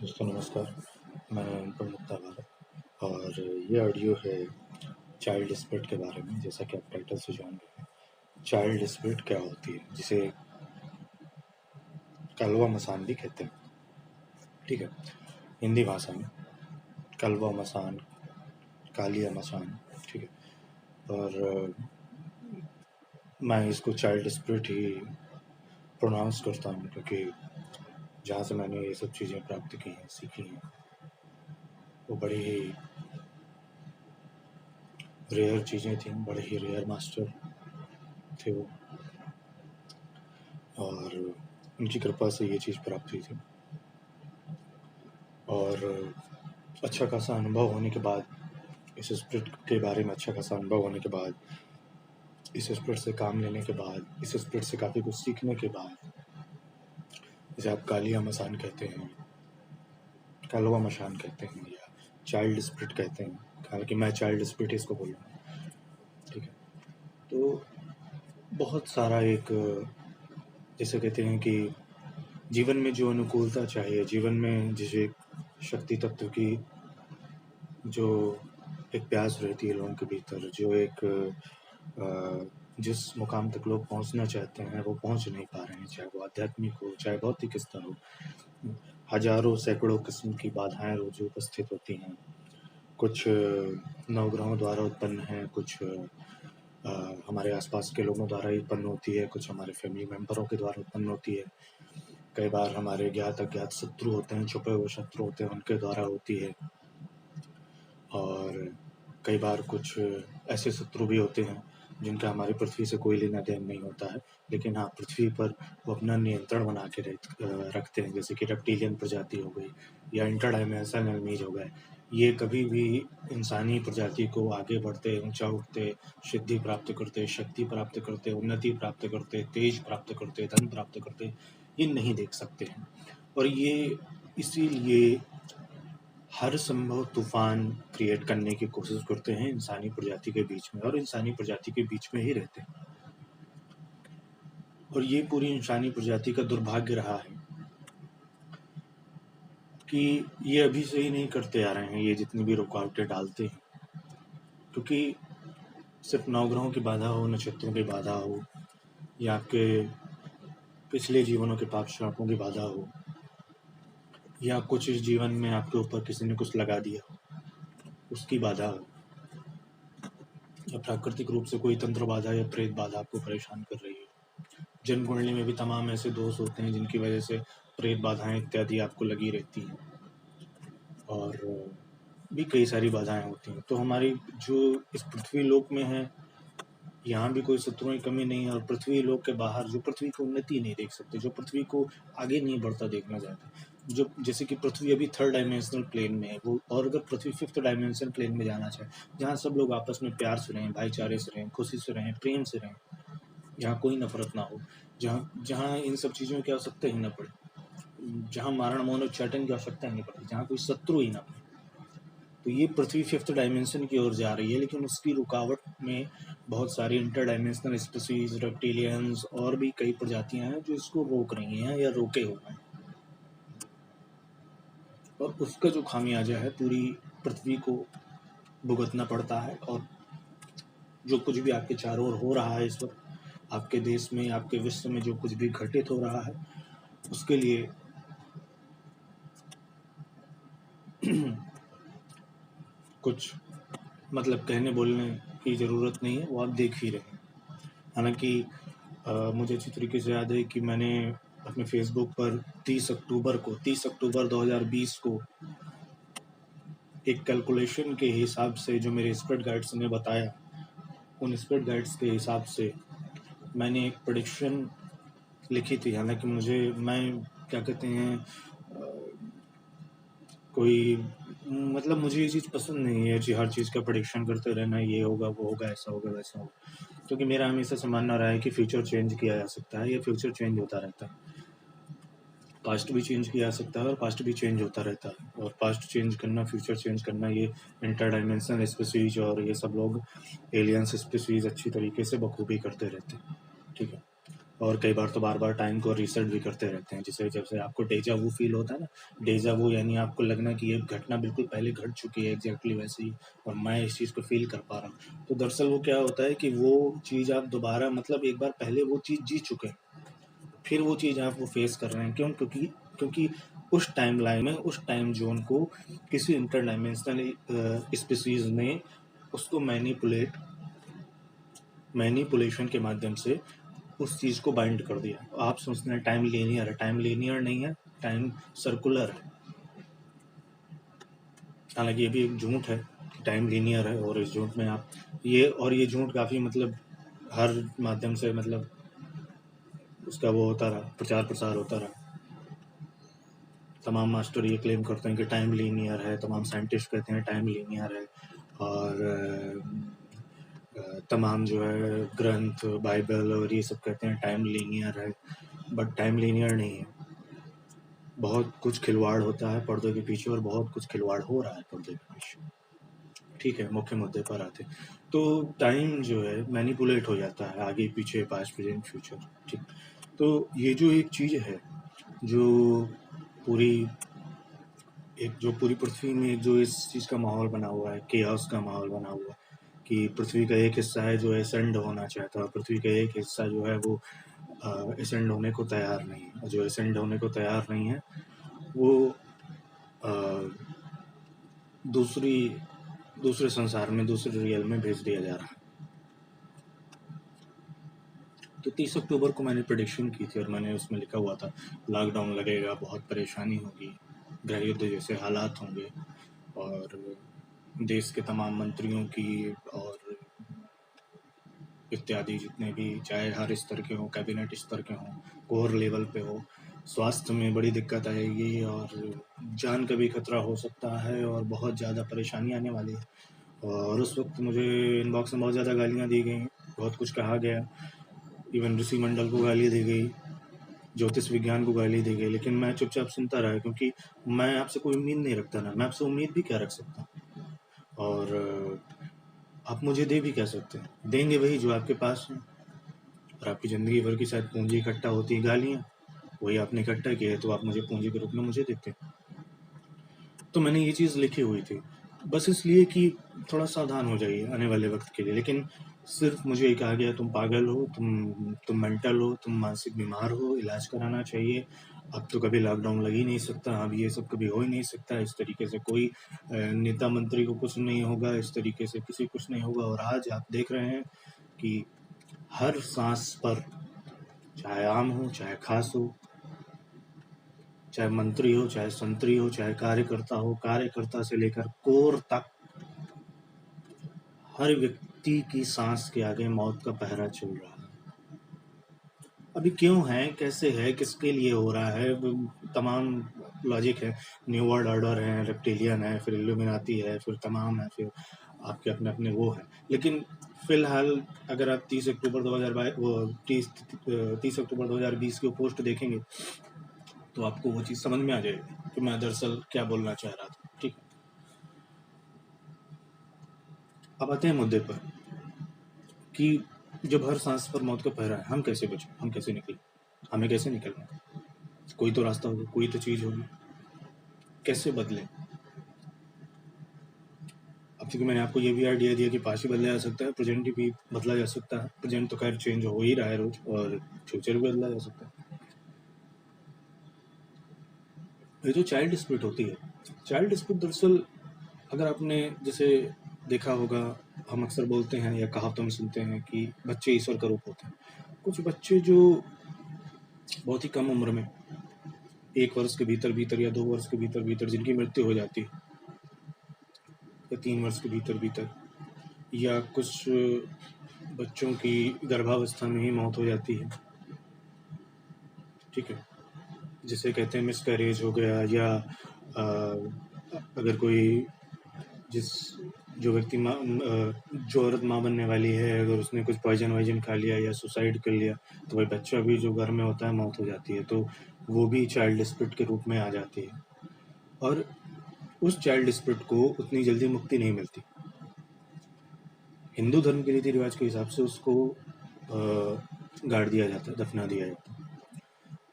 दोस्तों नमस्कार, मैं अनुपम गुप्ता भारत और ये ऑडियो है चाइल्ड स्पिरिट के बारे में। जैसा कि आप टाइटल से जान रहे हैं, चाइल्ड स्पिरिट क्या होती है, जिसे कलवा मसान भी कहते हैं। ठीक है, हिंदी भाषा में कलवा मसान, कालिया मसान। ठीक है, और मैं इसको चाइल्ड स्पिरिट ही प्रोनाउंस करता हूँ, क्योंकि जहाँ से मैंने ये सब चीज़ें प्राप्त की हैं, सीखी हैं, वो बड़ी ही रेयर चीज़ें थीं, बड़े ही रेयर मास्टर थे वो, और उनकी कृपा से ये चीज़ प्राप्त हुई थी। और अच्छा खासा अनुभव होने के बाद, इस स्पिरिट के बारे में अच्छा खासा अनुभव होने के बाद, इस स्पिरिट से काम लेने के बाद, इस स्पिरिट से काफ़ी कुछ सीखने के बाद, जैसे आप कालिया मसान कहते हैं, कलवा मशान कहते हैं, या चाइल्ड स्पिरिट कहते हैं। हालांकि मैं चाइल्ड स्पिरिट इसको बोल रहा हूँ। ठीक है, तो बहुत सारा एक, जैसे कहते हैं कि जीवन में जो अनुकूलता चाहिए, जीवन में जिसे शक्ति तत्व की जो एक प्यास रहती है लोगों के भीतर, जो एक जिस मुकाम तक लोग पहुंचना चाहते हैं वो पहुंच नहीं पा रहे हैं, चाहे वो आध्यात्मिक हो, चाहे भौतिक स्तर हो। हजारों सैकड़ों किस्म की बाधाएं रोज उपस्थित होती हैं। कुछ नवग्रहों द्वारा उत्पन्न हैं, कुछ हमारे आसपास के लोगों द्वारा ही उत्पन्न होती है, कुछ हमारे फैमिली मेम्बरों के द्वारा उत्पन्न होती है। कई बार हमारे ज्ञात अज्ञात शत्रु होते हैं, छुपे हुए शत्रु होते हैं, उनके द्वारा होती है। और कई बार कुछ ऐसे शत्रु भी होते हैं जिनका हमारी पृथ्वी से कोई लेना देन नहीं होता है, लेकिन हाँ, पृथ्वी पर वो अपना नियंत्रण बना के रखते हैं, जैसे कि रेप्टिलियन प्रजाति हो गई या इंटर डायमेंशनल एनिमीज हो गए। ये कभी भी इंसानी प्रजाति को आगे बढ़ते, ऊंचा उठते, सिद्धि प्राप्त करते, शक्ति प्राप्त करते, उन्नति प्राप्त करते, तेज प्राप्त करते, धन प्राप्त करते, ये नहीं देख सकते हैं। और ये इसीलिए हर संभव तूफान क्रिएट करने की कोशिश करते हैं इंसानी प्रजाति के बीच में, और इंसानी प्रजाति के बीच में ही रहते हैं। और ये पूरी इंसानी प्रजाति का दुर्भाग्य रहा है कि ये अभी से ही नहीं करते आ रहे हैं, ये जितनी भी रुकावटें डालते हैं, क्योंकि सिर्फ नवग्रहों की बाधा हो, नक्षत्रों की बाधा हो, या आपके पिछले जीवनों के पाप श्रापों की बाधा हो, या कुछ इस जीवन में आपके ऊपर किसी ने कुछ लगा दिया हो, उसकी बाधा हो, या प्राकृतिक रूप से कोई तंत्र बाधा या प्रेत बाधा आपको परेशान कर रही है। जन्म कुंडली में भी तमाम ऐसे दोष होते हैं जिनकी वजह से प्रेत बाधाएं इत्यादि आपको लगी रहती हैं, और भी कई सारी बाधाएं होती हैं। तो हमारी जो इस पृथ्वी लोक में है, यहाँ भी कोई शत्रुओं की कमी नहीं है, और पृथ्वी लोक के बाहर जो पृथ्वी की उन्नति नहीं देख सकते, जो पृथ्वी को आगे नहीं बढ़ता देखना चाहते, जो जैसे कि पृथ्वी अभी 3rd डायमेंशनल प्लेन में है वो, और अगर पृथ्वी 5th डायमेंशनल प्लेन में जाना चाहे, जहाँ सब लोग आपस में प्यार से रहें, भाईचारे से रहें, खुशी से रहें, प्रेम से रहें, जहाँ कोई नफरत ना हो, जहाँ इन सब चीज़ों की आवश्यकता ही ना पड़े, जहाँ मारण मौन उच्चाटन की आवश्यकता ही नहीं पड़ती, जहाँ कोई शत्रु ही ना पड़े, तो ये पृथ्वी 5th डायमेंशन की ओर जा रही है। लेकिन उसकी रुकावट में बहुत सारी इंटर डायमेंशनल स्पीसीज, रेप्टिलियंस और भी कई प्रजातियां हैं जो इसको रोक रही हैं या रोके हुए हैं, और उसका जो खामियाजा है पूरी पृथ्वी को भुगतना पड़ता है। और जो कुछ भी आपके चारों ओर हो रहा है इस वक्त, आपके देश में, आपके विश्व में जो कुछ भी घटित हो रहा है, उसके लिए कुछ मतलब कहने बोलने की ज़रूरत नहीं है, वो आप देख ही रहे हैं। हालांकि मुझे अच्छी तरीके से याद है कि मैंने अपने फेसबुक पर 30 अक्टूबर 2020 को एक कैलकुलेशन के हिसाब से, जो मेरे स्पिरिट गाइड्स ने बताया, उन स्पिरिट गाइड्स के हिसाब से मैंने एक प्रेडिक्शन लिखी थी। हालांकि मैं क्या कहते हैं, कोई मतलब मुझे ये चीज़ पसंद नहीं है कि हर चीज़ का प्रेडिक्शन करते रहना, ये होगा, वो होगा, ऐसा होगा, वैसा होगा, क्योंकि मेरा हमेशा से मानना रहा है कि फ्यूचर चेंज किया जा सकता है, या फ्यूचर चेंज होता रहता है। पास्ट भी चेंज किया जा सकता है और पास्ट भी चेंज होता रहता है, और पास्ट चेंज करना, फ्यूचर चेंज करना, ये इंटर डायमेंशनल स्पीसीज और ये सब लोग एलियंस स्पीसीज अच्छी तरीके से बखूबी करते रहते हैं। ठीक है, और कई बार तो बार-बार टाइम को रीसेट भी करते रहते हैं। जिससे जैसे आपको डेजा वू फ़ील होता है ना, डेजा वू यानी आपको लगना कि ये घटना बिल्कुल पहले घट चुकी है एग्ज़ैक्टली वैसे ही, और मैं इस चीज़ को फ़ील कर पा रहा हूँ। तो दरअसल वो क्या होता है कि वो चीज़ आप दोबारा मतलब एक बार पहले वो चीज़ जी चुके हैं, फिर वो चीज़ आप वो फेस कर रहे हैं। क्यों? क्योंकि उस टाइमलाइन में, उस टाइम ज़ोन को किसी इंटरडायमेंशनल स्पीशीज़ ने उसको मैनिपुलेशन के माध्यम से उस चीज़ को बाइंड कर दिया। आप सोचते हैं टाइम लीनियर है, टाइम लीनियर नहीं है, टाइम सर्कुलर है। हालाँकि ये भी एक झूठ है कि टाइम लीनियर है, और इस झूठ में आप ये झूठ काफ़ी मतलब हर माध्यम से मतलब उसका वो होता रहा, प्रचार-प्रसार होता रहा। तमाम मास्टर ये क्लेम करते हैं कि टाइम लीनियर है, तमाम साइंटिस्ट कहते हैं टाइम लीनियर है, और तमाम जो है ग्रंथ, बाइबल और ये सब कहते हैं टाइम लीनियर है, बट टाइम लीनियर नहीं है। बहुत कुछ खिलवाड़ होता है पर्दे के पीछे, और बहुत कुछ खिलवाड़ हो रहा है पर्दे के पीछे। ठीक है, मुख्य मुद्दे पर आते हैं। तो टाइम जो है मैनिपुलेट हो जाता है आगे पीछे, पास्ट प्रेजेंट फ्यूचर। ठीक, तो ये जो एक चीज़ है जो पूरी जो पूरी पृथ्वी में जो इस चीज़ का माहौल बना हुआ है, केओस का माहौल बना हुआ है कि पृथ्वी का एक हिस्सा है जो एसेंड होना चाहता है, पृथ्वी का एक हिस्सा जो है वो एसेंड होने को तैयार नहीं है, और जो एसेंड होने को तैयार नहीं है वो आ, दूसरे संसार में, दूसरे रियल में भेज दिया जा रहा है। तो 30 अक्टूबर को मैंने प्रेडिक्शन की थी, और मैंने उसमें लिखा हुआ था लॉकडाउन लगेगा, बहुत परेशानी होगी, गृह युद्ध जैसे हालात होंगे, और देश के तमाम मंत्रियों की और इत्यादि जितने भी, चाहे हर स्तर के हों, कैबिनेट स्तर के हों, कोर लेवल पे हो, स्वास्थ्य में बड़ी दिक्कत आएगी, और जान का भी खतरा हो सकता है, और बहुत ज़्यादा परेशानी आने वाली है। और उस वक्त मुझे इनबॉक्स में बहुत ज़्यादा गालियाँ दी गई, बहुत कुछ कहा गया, इवन ऋषि मंडल को गाली दी गई, ज्योतिष विज्ञान को गाली दी गई, लेकिन मैं चुपचाप सुनता रहा, क्योंकि मैं आपसे कोई उम्मीद नहीं रखता ना, मैं आपसे उम्मीद भी क्या रख सकता, और आप मुझे दे भी क्या सकते हैं, देंगे वही जो आपके पास है, और आपकी ज़िंदगी भर की शायद पूंजी इकट्ठा होती है गालियाँ, वही आपने इकट्ठा किया है, तो आप मुझे पूंजी के रूप में मुझे देते हैं। तो मैंने ये चीज़ लिखी हुई थी, बस इसलिए कि थोड़ा सावधान हो जाइए आने वाले वक्त के लिए। लेकिन सिर्फ मुझे ये कहा गया तुम पागल हो, तुम मेंटल हो, तुम मानसिक बीमार हो, इलाज कराना चाहिए, अब तो कभी लॉकडाउन लग ही नहीं सकता, अब ये सब कभी हो ही नहीं सकता, इस तरीके से कोई नेता मंत्री को कुछ नहीं होगा, इस तरीके से किसी कुछ नहीं होगा। और आज आप देख रहे हैं कि हर सांस पर, चाहे आम हो चाहे खास हो, चाहे मंत्री हो चाहे संतरी हो, चाहे कार्यकर्ता हो, कार्यकर्ता से लेकर कोर तक, हर व्यक्ति की सांस के आगे मौत का पहरा चल रहा है। अभी क्यों है, कैसे है, किसके लिए हो रहा है, तमाम लॉजिक है। न्यू वर्ल्ड ऑर्डर है, रेप्टिलियन है, फिर इल्यूमिनाती है, फिर तमाम है, फिर आपके अपने अपने वो हैं। लेकिन फिलहाल अगर आप 30 अक्टूबर 2022 वो 30 अक्टूबर 2020 की पोस्ट देखेंगे तो आपको वो चीज़ समझ में आ जाएगी कि मैं दरअसल क्या बोलना चाह रहा था। ठीक है, अब आते हैं मुद्दे पर कि जब हर सांस पर मौत का पहरा है, हम कैसे बचें, हम कैसे निकलें, हमें कैसे निकलना है? कोई तो रास्ता होगा, कोई तो चीज़ होगी, कैसे बदलें? अब चूंकि मैंने आपको ये भी आइडिया दिया कि पास्ट भी बदला जा सकता है, प्रेजेंट भी बदला जा सकता है, प्रेजेंट तो खैर चेंज हो ही रहा है रोज, और फ्यूचर भी बदला जा सकता है। ये जो चाइल्ड स्पिरिट होती है, चाइल्ड स्पिरिट दरअसल अगर आपने जैसे देखा होगा, हम अक्सर बोलते हैं या कहावतों में सुनते हैं कि बच्चे ईश्वर का रूप होते हैं। कुछ बच्चे जो बहुत ही कम उम्र में, 1 वर्ष के भीतर भीतर या 2 वर्ष के भीतर भीतर जिनकी मृत्यु हो जाती है, या 3 वर्ष के भीतर भीतर, या कुछ बच्चों की गर्भावस्था में ही मौत हो जाती है। ठीक है, जिसे कहते हैं मिसकैरेज हो गया, या अगर कोई जो व्यक्ति जो औरत माँ बनने वाली है, अगर उसने कुछ पॉइजन वाइजन खा लिया या सुसाइड कर लिया, तो वही बच्चा भी जो घर में होता है मौत हो जाती है, तो वो भी चाइल्ड स्पिरिट के रूप में आ जाती है, और उस चाइल्ड स्पिरिट को उतनी जल्दी मुक्ति नहीं मिलती। हिंदू धर्म के रीति रिवाज के हिसाब से उसको गाड़ दिया जाता है, दफना दिया जाता है।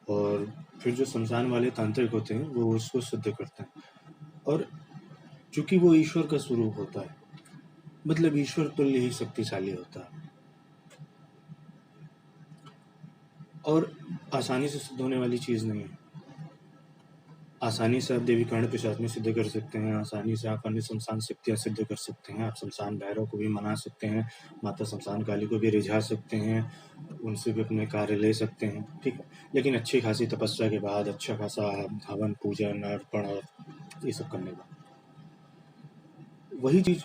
और फिर जो शमशान वाले तांत्रिक होते हैं वो उसको सिद्ध करते हैं। और चूंकि वो ईश्वर का स्वरूप होता है, मतलब ईश्वर तुल्य ही शक्तिशाली होता है, और आसानी से सिद्ध होने वाली चीज़ नहीं है। आसानी से आप देवी कर्ण पिशाच सिद्ध कर सकते हैं, आसानी से आप अन्य शमशान शक्तियाँ सिद्ध कर सकते हैं, आप शमशान भैरव को भी मना सकते हैं, माता शमशान काली को भी रिझा सकते हैं, उनसे भी अपने कार्य ले सकते हैं, ठीक है। लेकिन अच्छी खासी तपस्या के बाद, अच्छा खासा हवन पूजन अर्पण और ये सब करने का, वही चीज़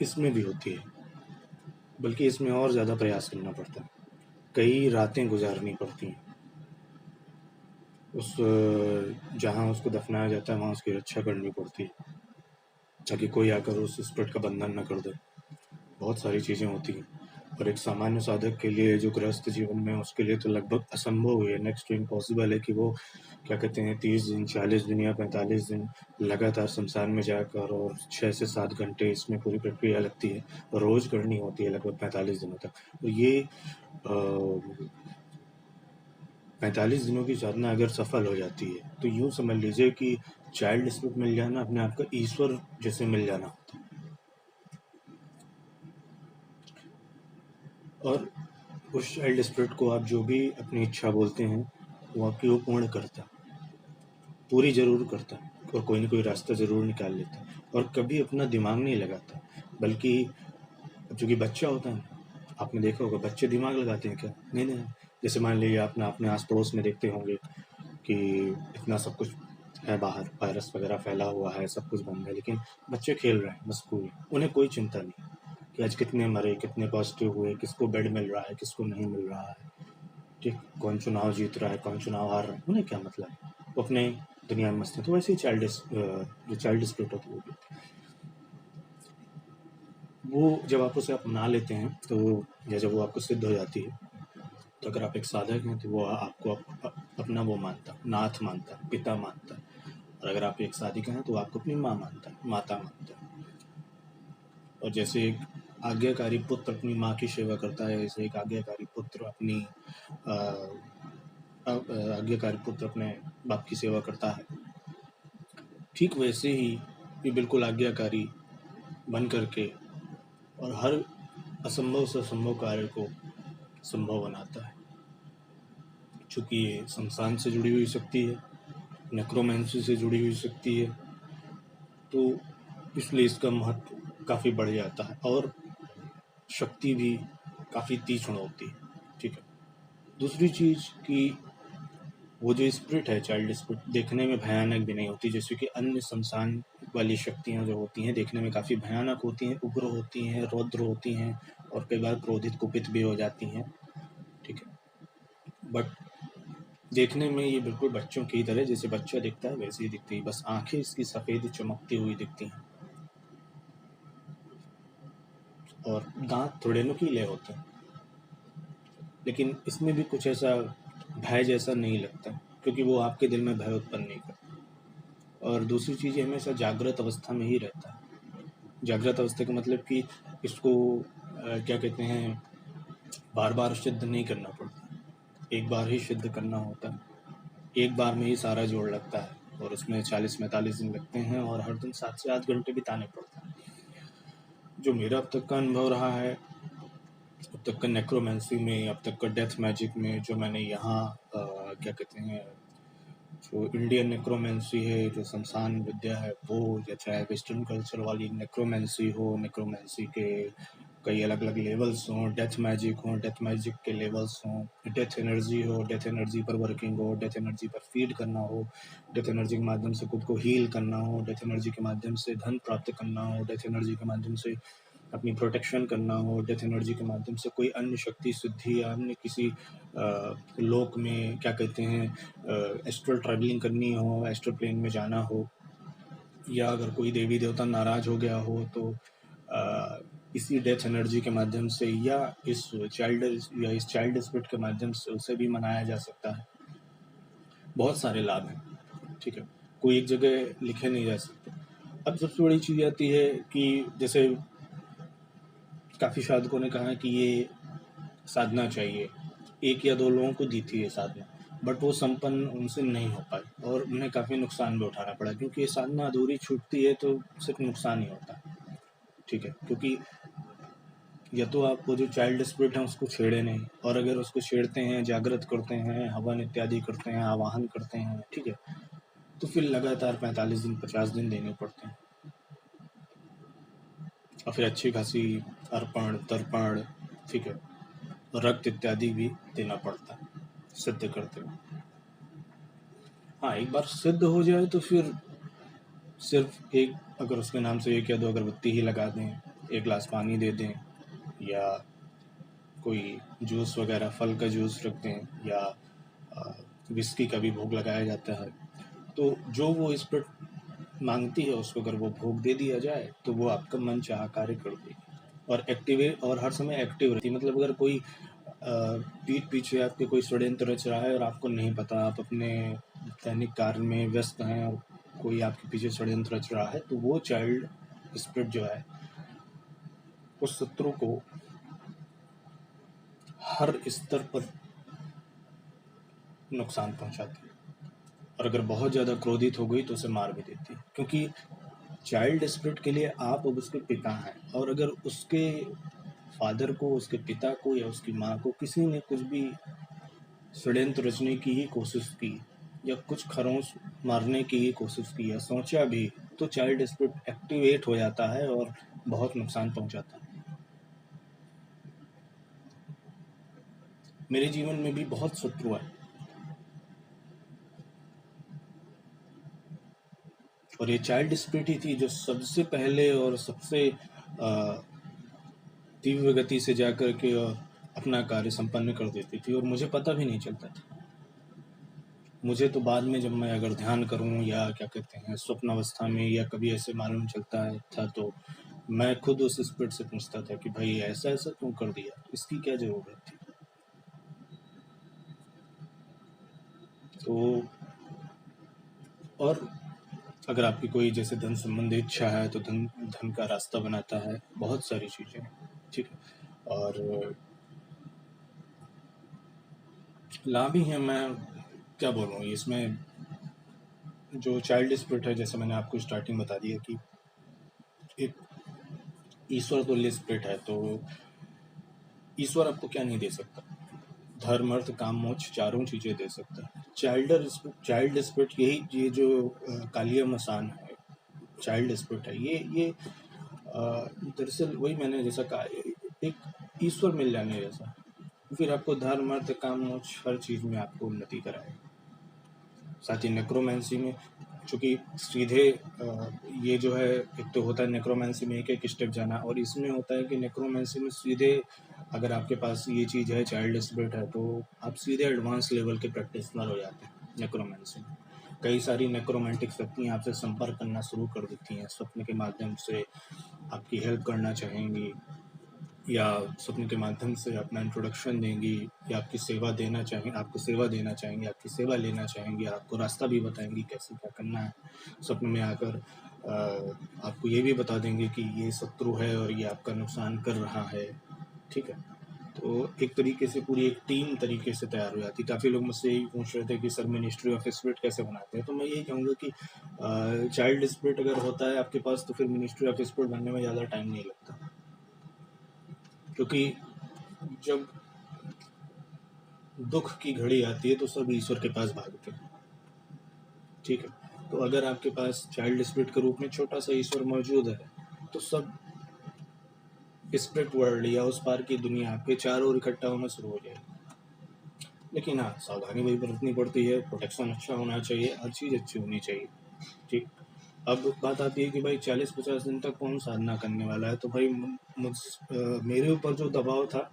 इसमें भी होती है, बल्कि इसमें और ज़्यादा प्रयास करना पड़ता है, कई रातें गुजारनी पड़ती हैं। उस जहाँ उसको दफनाया जाता है वहाँ उसकी रक्षा करनी पड़ती है, ताकि कोई आकर उस स्पिरिट का बंधन न कर दे। बहुत सारी चीज़ें होती हैं, और एक सामान्य साधक के लिए जो गृहस्थ जीवन में, उसके लिए तो लगभग असंभव है, नेक्स्ट टू इम्पॉसिबल है कि वो क्या कहते हैं 30 दिन 40 दिन या 45 दिन लगातार शमशान में जाकर, और 6 से 7 घंटे इसमें पूरी प्रक्रिया लगती है, और रोज़ करनी होती है लगभग 45 दिनों तक। तो ये 45 दिनों की साधना अगर सफल हो जाती है तो यूँ समझ लीजिए कि चाइल्ड स्पिरिट मिल जाना अपने आप का ईश्वर जैसे मिल जाना होता है। और उस चाइल्ड स्पिरिट को आप जो भी अपनी इच्छा बोलते हैं वो आपकी वो पूर्ण करता है, पूरी ज़रूर करता है, और कोई ना कोई रास्ता ज़रूर निकाल लेता है, और कभी अपना दिमाग नहीं लगाता। बल्कि चूँकि बच्चा होता है, आपने देखा होगा बच्चे दिमाग लगाते हैं क्या? नहीं, नहीं। जैसे मान लीजिए आपने अपने आस पड़ोस में देखते होंगे कि इतना सब कुछ है, बाहर वायरस वगैरह फैला हुआ है, सब कुछ बंद है, लेकिन बच्चे खेल रहे हैं बस पूरी, उन्हें कोई चिंता नहीं कि आज कितने मरे, कितने पॉजिटिव हुए, किसको बेड मिल रहा है, किसको नहीं मिल रहा है, ठीक, कौन चुनाव जीत रहा है, कौन चुनाव हार रहा है, उन्हें क्या मतलब है, वो अपने दुनिया में मस्त है। तो वैसे ही जो चाइल्ड स्पिरिट होती है वो जब आप उसे अपना लेते हैं, तो या जब वो आपको सिद्ध हो जाती है, तो अगर आप एक साधक हैं तो वो आपको अपना वो मानता है, नाथ मानता है, पिता मानता है। और अगर आप एक साधिका हैं तो आपको अपनी माँ मानता है, माता मानता है। और जैसे एक आज्ञाकारी पुत्र अपनी माँ की सेवा करता है, ऐसे एक आज्ञाकारी पुत्र आज्ञाकारी पुत्र अपने बाप की सेवा करता है। ठीक वैसे ही ये बिल्कुल आज्ञाकारी बन करके और हर असंभव से असंभव कार्य को संभव बनाता है। चूँकि ये शमशान से जुड़ी हुई शक्ति है, नेक्रोमेंसी से जुड़ी हुई शक्ति है, तो इसलिए इसका महत्व काफ़ी बढ़ जाता है, और शक्ति भी काफ़ी तीक्ष्ण होती है, ठीक है। दूसरी चीज़ कि वो जो स्पिरिट है, चाइल्ड स्पिरिट, देखने में भयानक भी नहीं होती, जैसे कि अन्य शमशान वाली शक्तियाँ जो होती हैं देखने में काफ़ी भयानक होती हैं, उग्र होती हैं, रौद्र होती हैं, और कई बार क्रोधित कुपित भी हो जाती हैं, ठीक है। बट देखने में ये बिल्कुल बच्चों की तरह, जैसे बच्चा दिखता है वैसे ही दिखती है, बस आंखें इसकी सफ़ेद चमकती हुई दिखती हैं, और दांत थोड़े नुकीले होते हैं। लेकिन इसमें भी कुछ ऐसा भय जैसा नहीं लगता, क्योंकि वो आपके दिल में भय उत्पन्न नहीं करता। और दूसरी चीज़, ये हमेशा जागृत अवस्था में ही रहता है। जागृत अवस्था का मतलब कि इसको क्या कहते हैं, बार बार सिद्ध नहीं करना पड़ता, एक बार ही सिद्ध करना होता है, एक बार में ही सारा जोड़ लगता है, और उसमें 40-45 दिन लगते हैं, और हर दिन 7 से 8 घंटे बिताने पड़ते हैं। जो मेरा अब तक का अनुभव रहा है, अब तक का नेक्रोमेंसी में, अब तक का डेथ मैजिक में, जो मैंने यहाँ क्या कहते हैं, जो इंडियन नेक्रोमेंसी है, जो शमशान विद्या है वो, या चाहे वेस्टर्न कल्चर वाली नेक्रोमेंसी हो, नेक्रोमेंसी के कई अलग अलग लेवल्स हों, डेथ मैजिक हो, डेथ मैजिक के लेवल्स हों, डेथ एनर्जी हो, डेथ एनर्जी पर वर्किंग हो, डेथ एनर्जी पर फीड करना हो, डेथ एनर्जी के माध्यम से खुद को हील करना हो, डेथ एनर्जी के माध्यम से धन प्राप्त करना हो, डेथ एनर्जी के माध्यम से अपनी प्रोटेक्शन करना हो, डेथ एनर्जी के माध्यम से कोई अन्य शक्ति सिद्धि या अन्य किसी लोक में क्या कहते हैं एस्ट्रल ट्रैवलिंग करनी हो, एस्ट्रल प्लेन में जाना हो, या अगर कोई देवी देवता नाराज हो गया हो तो इसी डेथ एनर्जी के माध्यम से, या इस चाइल्ड स्पिरिट के माध्यम से उसे भी मनाया जा सकता है। बहुत सारे लाभ हैं, ठीक है, कोई एक जगह लिखे नहीं जा सकते। अब सबसे बड़ी चीज़ आती है कि जैसे काफ़ी साधकों ने कहा कि ये साधना चाहिए, 1 या 2 लोगों को दी थी ये साधना, बट वो संपन्न उनसे नहीं हो पाई और उन्हें काफ़ी नुकसान भी उठाना पड़ा, क्योंकि ये साधना अधूरी छूटती है तो सिर्फ नुकसान ही होता है। ठीक है, क्योंकि या तो आप वो जो चाइल्ड स्पिरिट है उसको छेड़े नहीं, और अगर उसको छेड़ते हैं, जागृत करते हैं, हवन इत्यादि करते हैं, आवाहन करते हैं, ठीक है, तो फिर लगातार 45 दिन 50 दिन देने पड़ते हैं, और फिर अच्छी खासी अर्पण तर्पण, ठीक है, रक्त इत्यादि भी देना पड़ता है सिद्ध करते हुए। हाँ, एक बार सिद्ध हो जाए तो फिर सिर्फ एक, अगर उसके नाम से 1 या 2 अगरबत्ती ही लगा दें, 1 गिलास पानी दे दें, या कोई जूस वगैरह फल का जूस रख दें, या विस्की का भी भोग लगाया जाता है, तो जो वो स्पिरिट मांगती है उसको अगर वो भोग दे दिया जाए तो वो आपका मन चाहा कार्य कर देगी, और एक्टिवेट, और हर समय एक्टिव रहती है। मतलब अगर कोई पीठ पीछे आपके कोई षड्यंत्र रच रहा है और आपको नहीं पता, आप अपने दैनिक कार्य में व्यस्त हैं और कोई आपके पीछे षड्यंत्र रच रहा है, तो वो चाइल्ड स्पिरिट जो है उस शत्रु को हर स्तर पर नुकसान पहुंचाती है, और अगर बहुत ज़्यादा क्रोधित हो गई तो उसे मार भी देती है, क्योंकि चाइल्ड स्पिरिट के लिए आप अब उसके पिता हैं, और अगर उसके फादर को, उसके पिता को या उसकी माँ को किसी ने कुछ भी षड्यंत्र रचने की ही कोशिश की, या कुछ खरोंच मारने की ही कोशिश की, या सोचा भी, तो चाइल्ड स्पिरिट एक्टिवेट हो जाता है और बहुत नुकसान पहुंचाता है। मेरे जीवन में भी बहुत शत्रु आए, और ये चाइल्ड स्पिरिट ही थी जो सबसे पहले और सबसे तीव्र गति से जाकर के अपना कार्य संपन्न कर देती थी, और मुझे पता भी नहीं चलता था। मुझे तो बाद में, जब मैं अगर ध्यान करूं या क्या कहते हैं स्वप्न अवस्था में, या कभी ऐसे मालूम चलता है था, तो मैं खुद उस स्पिरिट से पूछता था कि भाई ऐसा ऐसा क्यों कर दिया, इसकी क्या जरूरत थी। तो और अगर आपकी कोई जैसे धन संबंधी इच्छा है तो धन धन का रास्ता बनाता है, बहुत सारी चीज़ें, ठीक है, और लाभ ही हैं। मैं क्या बोलूँ इसमें, जो चाइल्ड स्पिरिट है, जैसे मैंने आपको स्टार्टिंग बता दिया कि एक ईश्वर तुल्य स्पिरिट है, तो ईश्वर आपको क्या नहीं दे सकता, धर्म अर्थ काम मोक्ष चारों चीज़ें दे सकता है। चाइल्ड स्पिरिट यही, ये जो कालिया मसान है, चाइल्ड स्पिरिट है, ये दरअसल वही मैंने जैसा कहा, एक ईश्वर मिल जाने जैसा, फिर आपको धर्म अर्थ काम मोक्ष हर चीज़ में आपको उन्नति कराएगा। साथ ही नेक्रोमेंसी में, चूँकि सीधे ये जो है, एक तो होता है नेक्रोमेंसी में एक स्टेप जाना, और इसमें होता है कि नेक्रोमेंसी में सीधे अगर आपके पास ये चीज़ है, चाइल्ड स्पिरिट है, तो आप सीधे एडवांस लेवल के प्रैक्टिशनर हो जाते हैं नेक्रोमेंसी में। कई सारी नेक्रोमेंटिक शक्तियाँ आपसे संपर्क करना शुरू कर देती हैं, स्वप्न के माध्यम से आपकी हेल्प करना चाहेंगी, या स्वप्न के माध्यम से अपना इंट्रोडक्शन देंगी, या आपको सेवा देना चाहेंगी, आपकी सेवा लेना चाहेंगी, आपको रास्ता भी बताएंगी कैसे क्या करना है। स्वप्न में आकर आपको ये भी बता देंगे कि ये शत्रु है और ये आपका नुकसान कर रहा है, ठीक है। तो एक तरीके से पूरी एक टीम तरीके से तैयार हो जाती है। काफ़ी लोग मुझसे यही पूछ रहे थे कि सर मिनिस्ट्री ऑफ स्पिरिट कैसे बनाते हैं, तो मैं यही कहूँगा कि चाइल्ड स्पिरिट अगर होता है आपके पास तो फिर मिनिस्ट्री ऑफ स्पिरिट बनने में ज़्यादा टाइम नहीं लगता, क्योंकि जब दुख की घड़ी आती है तो सब ईश्वर के पास भागते हैं, ठीक है। तो अगर आपके पास चाइल्ड स्पिरिट के रूप में छोटा सा ईश्वर मौजूद है, तो सब स्पिरिट वर्ल्ड या उस पार की दुनिया आपके चारों ओर इकट्ठा होना शुरू हो जाएगी। लेकिन हाँ, सावधानी भी बरतनी पड़ती है, प्रोटेक्शन अच्छा होना चाहिए, हर चीज़ अच्छी होनी चाहिए, ठीक। अब बात आती है कि भाई 40-50 दिन तक कौन साधना करने वाला है, तो भाई मेरे ऊपर जो दबाव था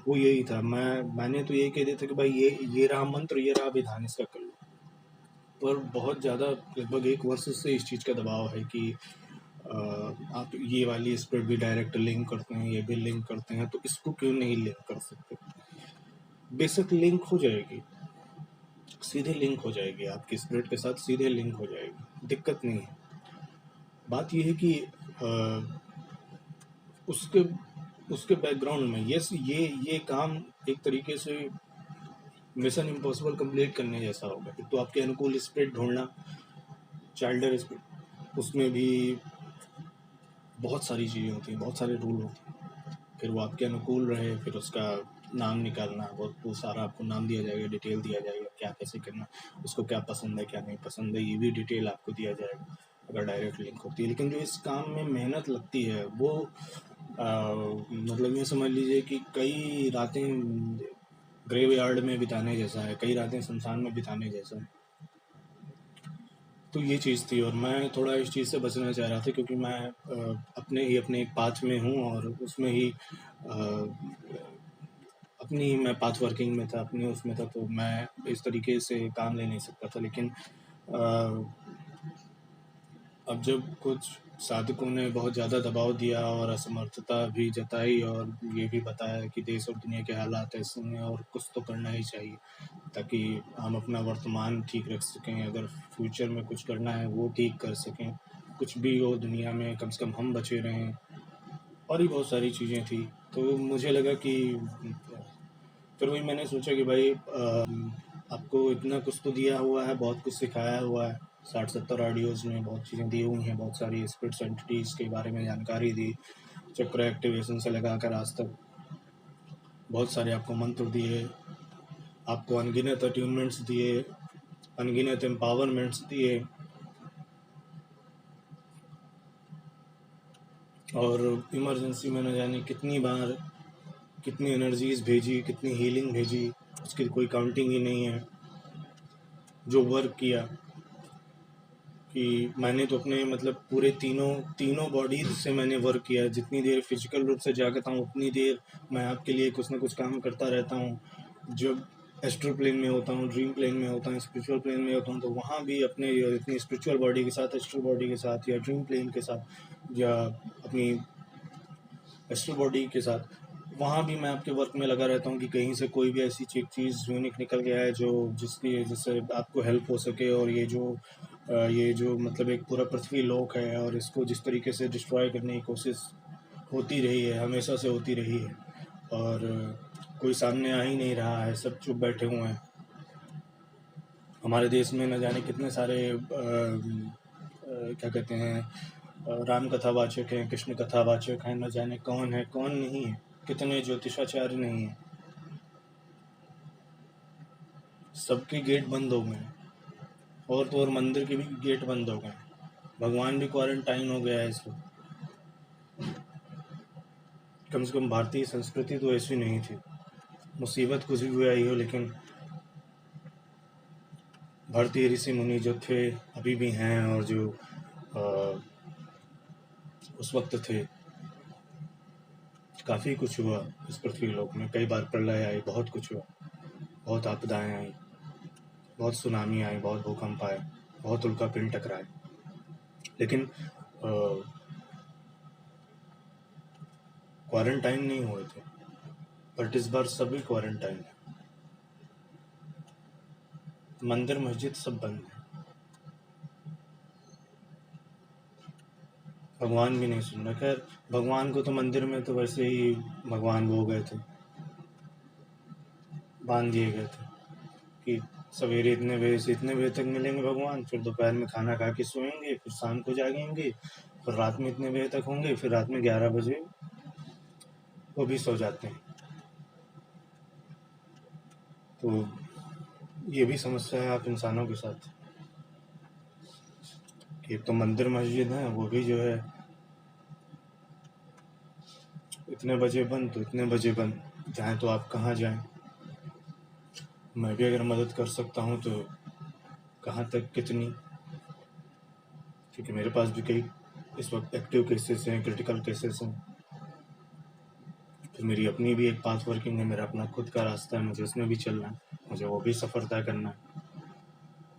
वो यही था, मैंने तो यही कह दिया था कि भाई ये रहा मंत्र, ये रहा विधान, इसका कर लो। पर बहुत ज़्यादा, लगभग 1 वर्ष से इस चीज़ का दबाव है कि आप ये वाली स्पिरिट भी डायरेक्ट लिंक करते हैं, ये भी लिंक करते हैं, तो इसको क्यों नहीं लिंक कर सकते। बेशक लिंक हो जाएगी, सीधे लिंक हो जाएगी, आपकी स्पिरिट के साथ सीधे लिंक हो जाएगी, दिक्कत नहीं है। बात यह है कि उसके उसके बैकग्राउंड में ये काम एक तरीके से मिशन इम्पॉसिबल कंप्लीट करने जैसा होगा। एक तो आपके अनुकूल स्प्रिट ढूंढना, चाइल्डर स्प्रिट, उसमें भी बहुत सारी चीज़ें होती हैं, बहुत सारे रूल होते हैं। फिर वो आपके अनुकूल रहे, फिर उसका नाम निकालना, वो सारा आपको नाम दिया जाएगा, डिटेल दिया जाएगा, क्या कैसे करना, उसको क्या पसंद है क्या नहीं पसंद है, ये भी डिटेल आपको दिया जाएगा अगर डायरेक्ट लिंक होती है। लेकिन जो इस काम में मेहनत लगती है वो मतलब ये समझ लीजिए कि कई रातें ग्रेवयार्ड में बिताने जैसा है, कई रातें शमशान में बिताने जैसा है। तो ये चीज़ थी और मैं थोड़ा इस चीज़ से बचना चाह रहा था, क्योंकि मैं अपने एक पाथ में हूँ और उसमें ही अपनी मैं पाथ वर्किंग में था, अपने उसमें था, तो मैं इस तरीके से काम ले नहीं सकता था। लेकिन अब जब कुछ साधकों ने बहुत ज़्यादा दबाव दिया और असमर्थता भी जताई और ये भी बताया कि देश और दुनिया के हालात ऐसे हैं और कुछ तो करना ही चाहिए ताकि हम अपना वर्तमान ठीक रख सकें, अगर फ्यूचर में कुछ करना है वो ठीक कर सकें, कुछ भी हो दुनिया में कम से कम हम बचे रहें, और भी बहुत सारी चीज़ें थी। तो मुझे लगा कि फिर वही मैंने सोचा कि भाई आपको इतना कुछ तो दिया हुआ है, बहुत कुछ सिखाया हुआ है, 60-70 ऑडियोज़ में बहुत चीज़ें दी हुई हैं, बहुत सारी स्पिरिट्स एंटिटीज़ के बारे में जानकारी दी, चक्र एक्टिवेशन से लगाकर आज तक बहुत सारे आपको मंत्र दिए, आपको अनगिनत अट्यूनमेंट्स दिए, अनगिनत एम्पावरमेंट्स दिए, और इमरजेंसी में न जाने कितनी बार कितनी एनर्जीज़ भेजी, कितनी हीलिंग भेजी, उसकी कोई काउंटिंग ही नहीं है। जो वर्क किया कि मैंने तो अपने मतलब पूरे तीनों बॉडीज से मैंने वर्क किया। जितनी देर फिजिकल रूप से जागता हूँ उतनी देर मैं आपके लिए कुछ ना कुछ काम करता रहता हूँ। जब एस्ट्रल प्लेन में होता हूँ, ड्रीम प्लेन में होता हूँ, स्पिरिचुअल प्लेन में होता हूँ, तो वहाँ भी अपने अपनी स्पिरिचुअल बॉडी के साथ, एस्ट्रल बॉडी के साथ, या ड्रीम प्लेन के साथ, या अपनी एस्ट्रल बॉडी के साथ, वहाँ भी मैं आपके वर्क में लगा रहता हूँ कि कहीं से कोई भी ऐसी चीज़ यूनिक निकल के आए जो जिससे आपको हेल्प हो सके। और ये जो मतलब एक पूरा पृथ्वी लोक है और इसको जिस तरीके से डिस्ट्रॉय करने की कोशिश होती रही है, हमेशा से होती रही है, और कोई सामने आ ही नहीं रहा है, सब चुप बैठे हुए हैं। हमारे देश में न जाने कितने सारे क्या कहते हैं, राम कथावाचक हैं, कृष्ण कथावाचक हैं, न जाने कौन है कौन नहीं है, कितने ज्योतिषाचार्य नहीं हैं, सबके गेट बंद हो गए, और तो और मंदिर के भी गेट बंद हो गए, भगवान भी क्वारंटाइन हो गया है इस वक्त। कम से कम भारतीय संस्कृति तो ऐसी नहीं थी, मुसीबत कुछ भी आई हो, लेकिन भारतीय ऋषि मुनि जो थे अभी भी हैं, और जो उस वक्त थे, काफ़ी कुछ हुआ इस पृथ्वी लोक में। कई बार प्रलय आई, बहुत कुछ हुआ, बहुत आपदाएं आई, बहुत सुनामी आई, बहुत भूकंप आए, बहुत उल्कापिंड टकराए, लेकिन क्वारंटाइन नहीं हुए थे। बट इस बार सभी क्वारंटाइन है, मंदिर मस्जिद सब बंद है। भगवान भी नहीं सुन रहा। खैर, भगवान को तो मंदिर में तो वैसे ही भगवान वो गए थे, बांध दिए गए थे कि सवेरे इतने बजे से इतने बजे तक मिलेंगे भगवान, फिर दोपहर में खाना खा के सोएंगे, फिर शाम को जागेंगे, फिर रात में इतने बजे तक होंगे, फिर रात में 11 बजे वो भी सो जाते हैं। तो ये भी समस्या है आप इंसानों के साथ कि एक तो मंदिर मस्जिद है, वो भी जो है इतने बजे बंद तो इतने बजे बंद, जाएँ तो आप कहाँ जाएँ। मैं भी अगर मदद कर सकता हूँ तो कहाँ तक, कितनी, क्योंकि मेरे पास भी कई इस वक्त एक्टिव केसेस हैं, क्रिटिकल केसेस हैं। फिर मेरी अपनी भी एक पाथ वर्किंग है, मेरा अपना खुद का रास्ता है, मुझे उसमें भी चलना है, मुझे वो भी सफ़र तय करना है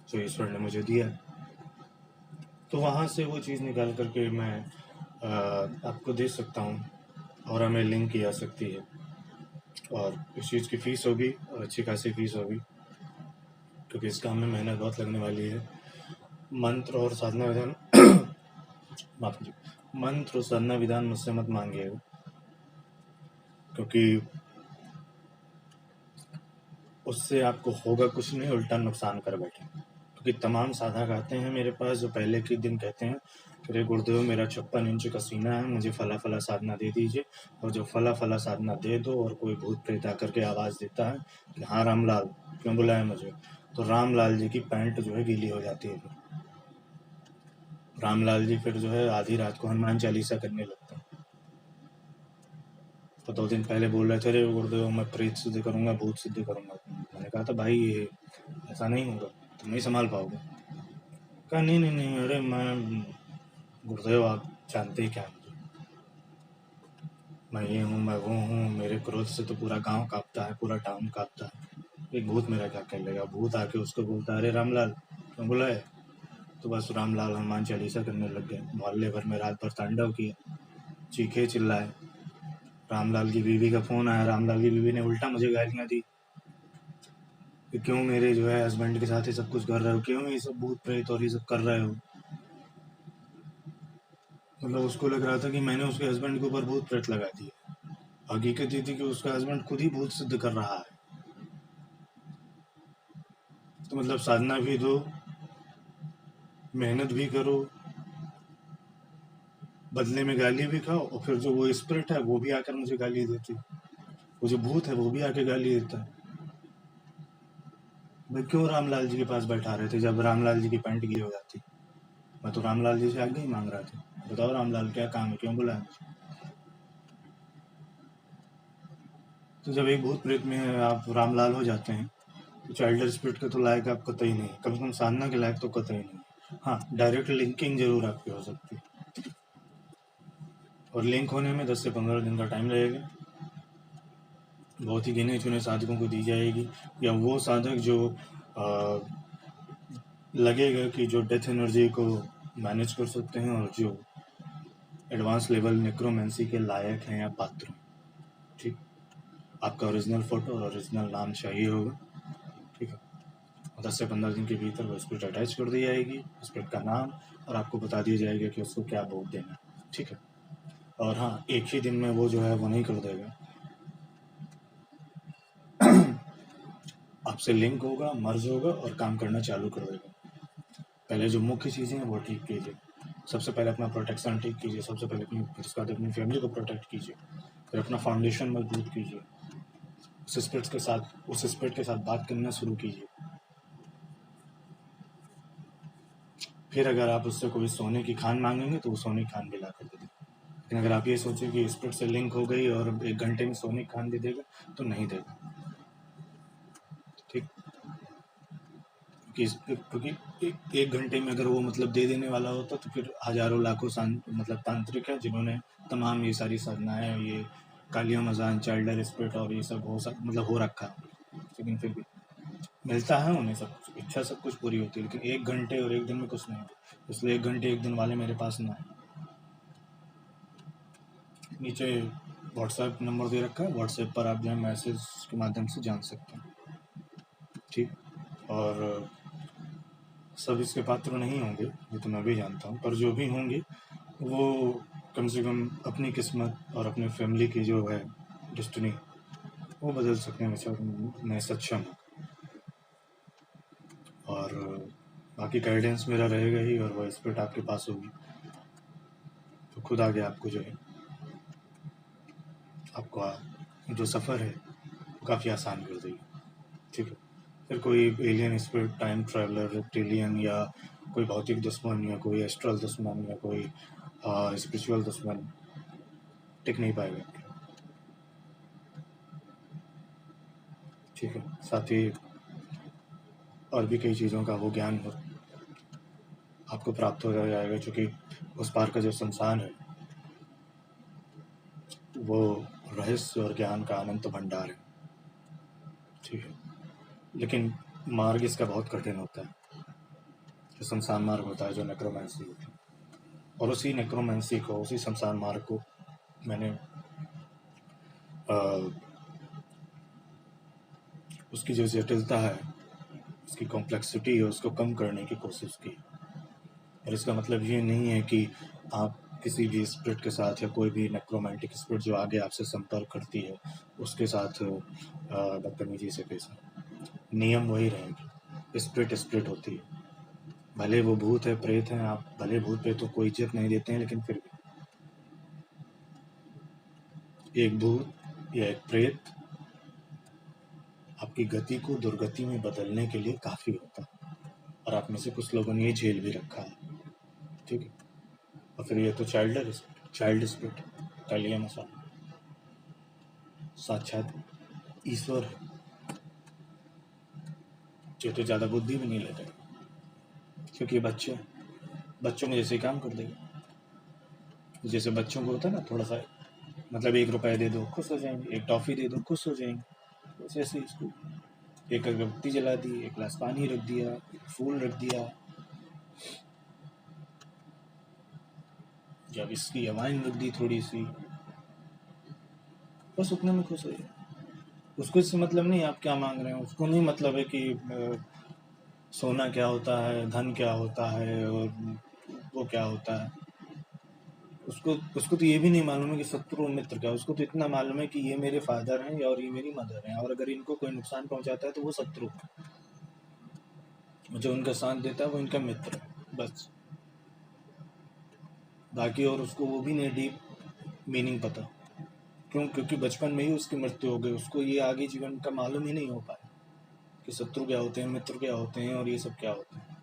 जो ईश्वर ने मुझे दिया है। तो वहाँ से वो चीज़ निकाल करके मैं आपको दे सकता हूँ, और हमें लिंक की जा सकती है, और इस चीज़ की फ़ीस होगी, और अच्छी खासी फ़ीस होगी, क्योंकि इस काम में मेहनत बहुत लगने वाली है। मंत्र और साधना विधान माफ कीजिए, मंत्र और साधना विधान मुझसे मत मांगिएगा, क्योंकि उससे आपको होगा कुछ नहीं, उल्टा नुकसान कर बैठे। क्योंकि तमाम साधक आते हैं मेरे पास जो पहले के दिन कहते हैं कि अरे गुरुदेव मेरा 56 इंच का सीना है, मुझे फला फला साधना दे दीजिए, और जो फला फला साधना दे दो और कोई भूत प्रेत आकर के आवाज़ देता है कि हाँ रामलाल क्यों बुलाया मुझे, तो रामलाल जी की पैंट जो है गीली हो जाती है। फिर रामलाल जी फिर जो है आधी रात को हनुमान चालीसा करने लगते हैं। तो 2 दिन पहले बोल रहे थे अरे गुरुदेव मैं प्रेत सिद्ध करूंगा, भूत सिद्ध करूंगा। मैंने कहा था भाई ये ऐसा नहीं होगा, तुम नहीं संभाल पाओगे। कहा नहीं नहीं नहीं, अरे मैं गुरुदेव आप जानते ही क्या मुझे, मैं ये हूँ मैं वो हूँ, मेरे क्रोध से तो पूरा गांव कांपता है, पूरा टाउन कांपता है, एक भूत मेरा क्या कर लेगा। भूत आके उसको बोलता है अरे रामलाल क्यों बुलाए, तो बस रामलाल हनुमान चालीसा करने लग गए। मोहल्ले भर में रात भर तांडव किया, चीखे चिल्लाए। रामलाल की बीवी का फोन आया, रामलाल की बीवी ने उल्टा मुझे गालियाँ दी कि क्यों मेरे जो है हस्बैंड के साथ ये सब कुछ कर रहे हो, क्यों ये सब भूत प्रेत और ये सब कर रहे हो। मतलब उसको लग रहा था कि मैंने उसके हस्बैंड के ऊपर भूत प्रेत लगा दिया। हकीकत ये थी कि उसका हस्बैंड खुद ही भूत सिद्ध कर रहा है। तो मतलब साधना भी दो, मेहनत भी करो, बदले में गाली भी खाओ, और फिर जो वो स्पिरिट है वो भी आकर मुझे गाली देती है, वो जो भूत है वो भी आके गाली देता है। भाई क्यों रामलाल जी के पास बैठा रहे थे जब रामलाल जी की पैंट गीली हो जाती। मैं तो रामलाल जी से आगे ही मांग रहा था, बताओ रामलाल क्या काम है, क्यों बुलाया मुझे। तो जब एक भूत प्रेत में आप रामलाल हो जाते हैं तो चाइल्डर स्पिरिट के तो लायक आप कतई नहीं, कम से कम साधना के लायक तो कतई नहीं। हाँ डायरेक्ट लिंकिंग जरूर आपकी हो सकती है, और लिंक होने में 10 से 15 दिन का टाइम लगेगा। बहुत ही गिने चुने साधकों को दी जाएगी, या वो साधक जो लगेगा कि जो डेथ एनर्जी को मैनेज कर सकते हैं और जो एडवांस लेवल नेक्रोमेंसी के लायक हैं या पात्र। ठीक, आपका ओरिजिनल फोटो और ओरिजिनल नाम चाहिए होगा। ठीक है, 10 से 15 दिन के भीतर वो स्पिरिट अटैच कर दी जाएगी, स्पिरिट का नाम, और आपको बता दिया जाएगा कि उसको क्या भोग देना है। ठीक है, और हाँ एक ही दिन में वो जो है वो नहीं कर देगा, आपसे लिंक होगा, मर्ज होगा और काम करना चालू कर देगा। पहले जो मुख्य चीज़ें हैं वो ठीक कीजिए, सबसे पहले अपना प्रोटेक्शन ठीक कीजिए, सबसे पहले फिर उसके बाद अपनी फैमिली को प्रोटेक्ट कीजिए, फिर अपना फाउंडेशन मजबूत कीजिए, उस स्पिरिट के साथ बात करना शुरू कीजिए। फिर अगर आप उससे कोई सोने की खान मांगेंगे तो वो सोने की खान भी ला कर दे देगा। लेकिन अगर आप ये सोचें कि स्पिरिट से लिंक हो गई और 1 घंटे में सोने की खान दे देगा, तो नहीं देगा। ठीक, क्योंकि एक घंटे में अगर वो मतलब दे देने वाला होता तो फिर हजारों लाखों मतलब तांत्रिक है जिन्होंने तमाम ये सारी साधनाएं, ये कालिया मजान, चाइल्डर स्पिरिट और ये सब मतलब हो रखा है, लेकिन फिर भी मिलता है उन्हें सब कुछ, इच्छा सब कुछ पूरी होती है, लेकिन 1 घंटे और 1 दिन में कुछ नहीं होता। इसलिए 1 घंटे 1 दिन वाले मेरे पास ना है। नीचे व्हाट्सएप नंबर दे रखा है, व्हाट्सएप पर आप जो है मैसेज के माध्यम से जान सकते हैं। ठीक, और सब इसके पात्र नहीं होंगे, ये तो मैं भी जानता हूँ, पर जो भी होंगे वो कम से कम अपनी किस्मत और अपने फैमिली की जो है डेस्टिनी वो बदल सकने में सक्षम है। और बाकी गाइडेंस मेरा रहेगा ही, और वो स्पिरिट आपके पास होगी तो खुद आगे आपको जो है आपका जो सफ़र है वो काफ़ी आसान कर देगी। ठीक है, फिर कोई alien spirit, time traveller, reptilian, या कोई भौतिक दुश्मन, या कोई एस्ट्रल दुश्मन, या कोई स्पिरिचुअल दुश्मन टिक नहीं पाएगा। ठीक है, साथ ही और भी कई चीज़ों का वो ज्ञान आपको प्राप्त हो जाएगा, क्योंकि उस पार का जो संसार है वो रहस्य और ज्ञान का अनंत भंडार है। ठीक है, लेकिन मार्ग इसका बहुत कठिन होता है, जो शमशान मार्ग होता है, जो नेक्रोमेंसी होती है, और उसी नेक्रोमेंसी को, उसी शमशान मार्ग को मैंने उसकी जो जटिलता है, उसकी कॉम्प्लेक्सिटी है, उसको कम करने की कोशिश की। और इसका मतलब ये नहीं है कि आप किसी भी स्पिरिट के साथ, या कोई भी नेक्रोमैंटिक स्पिरिट जो आगे आपसे संपर्क करती है उसके साथ बदतमीजी से पेश आए। नियम वही रहेंगे, स्प्रिट स्प्रिट होती है। भले वो भूत है, प्रेत हैं, आप भले भूत प्रेत को कोई इज्जत नहीं देते हैं, लेकिन फिर भी एक भूत या एक प्रेत आपकी गति को दुर्गति में बदलने के लिए काफ़ी होता है, और आप में से कुछ लोगों ने ये झेल भी रखा है, ठीक है। और फिर ये तो चाइल्ड स्पिरिट, तलिया मसाला, साक्षात ईश्वर है, ये तो ज़्यादा बुद्धि भी नहीं लेते, क्योंकि ये बच्चों में जैसे ही काम कर देगा। जैसे बच्चों को होता है ना, थोड़ा सा मतलब 1 रुपया दे दो खुश हो जाएंगे, एक टॉफ़ी दे दो खुश हो जाएंगे, बस ऐसे ही इसको एक अगरबत्ती जला दी, एक गिलास पानी रख दिया, एक फूल रख दिया, जब इसकी वाइन रख दी थोड़ी सी, बस उतने में खुश हो जाए। उसको इससे मतलब नहीं आप क्या मांग रहे हैं, उसको नहीं मतलब है कि सोना क्या होता है, धन क्या होता है, और वो क्या होता है। उसको तो ये भी नहीं मालूम है कि शत्रु और मित्र क्या है। उसको तो इतना मालूम है कि ये मेरे फादर हैं और ये मेरी मदर हैं, और अगर इनको कोई नुकसान पहुंचाता है तो वो शत्रु है, जो उनका साथ देता है वो इनका मित्र है, बस। बाकी और उसको वो भी नहीं डीप मीनिंग पता। क्यों? क्योंकि बचपन में ही उसकी मृत्यु हो गई, उसको ये आगे जीवन का मालूम ही नहीं हो पाया कि शत्रु क्या होते हैं, मित्र क्या होते हैं, और ये सब क्या होता है।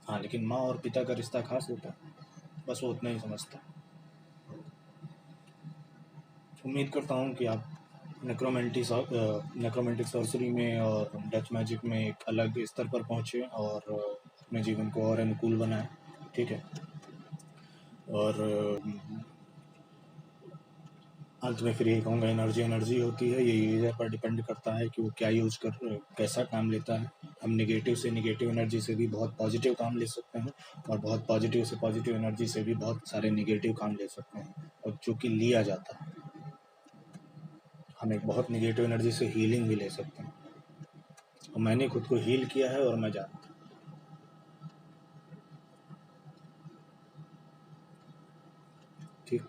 हाँ, लेकिन माँ और पिता का रिश्ता खास होता है, बस वो उतना ही समझता है। उम्मीद करता हूँ कि आप नेक्रोमेंटिक सॉर्सरी में और डच मैजिक में एक अलग स्तर पर पहुँचे और अपने जीवन को और अनुकूल बनाएं, ठीक है। और अंत में फिर यही कहूँगा, एनर्जी होती है, ये यूज़र पर डिपेंड करता है कि वो क्या यूज कर कैसा काम लेता है। हम नेगेटिव से नेगेटिव एनर्जी से भी बहुत पॉजिटिव काम ले सकते हैं, और बहुत पॉजिटिव से पॉजिटिव एनर्जी से भी बहुत सारे नेगेटिव काम ले सकते हैं, और जो कि लिया जाता है। हम एक बहुत नेगेटिव एनर्जी से हीलिंग भी ले सकते हैं, और मैंने खुद को हील किया है और मैं जानता हूँ, ठीक।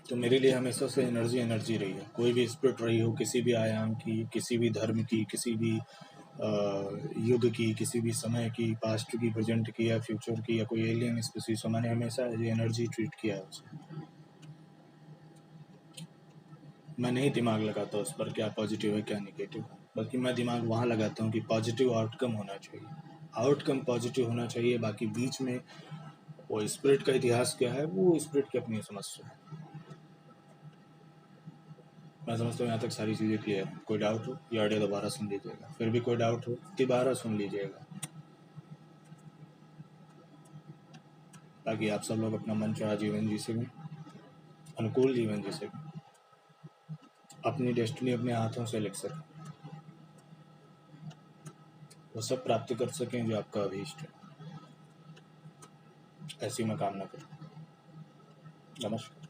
तो मेरे लिए हमेशा से एनर्जी रही है, कोई भी स्पिरिट रही हो, किसी भी आयाम की, किसी भी धर्म की, किसी भी युग की, किसी भी समय की, पास्ट की, प्रेजेंट की, या फ्यूचर की, या कोई एलियन स्पीसीज हो, मैंने हमेशा एज एनर्जी ट्रीट किया है उसे। मैं नहीं दिमाग लगाता उस पर क्या पॉजिटिव है क्या नेगेटिव है, बल्कि मैं दिमाग वहाँ लगाता हूँ कि पॉजिटिव आउटकम होना चाहिए, आउटकम पॉजिटिव होना चाहिए। बाकी बीच में वो स्पिरिट का इतिहास क्या है, वो स्पिरिट की अपनी समस्या है। मैं समझता हूँ यहाँ तक सारी चीज़ें क्लियर है। कोई डाउट हो ये ऑडियो दोबारा सुन लीजिएगा, फिर भी कोई डाउट हो दोबारा सुन लीजिएगा, ताकि आप सब लोग अपना मन चाहा जीवन जी सकें, अनुकूल जीवन जी सकें, अपनी डेस्टिनी अपने हाथों से लिख सकें, वो सब प्राप्त कर सकें जो आपका अभीष्ट है। ऐसी मैं कामना करूँ। नमस्कार।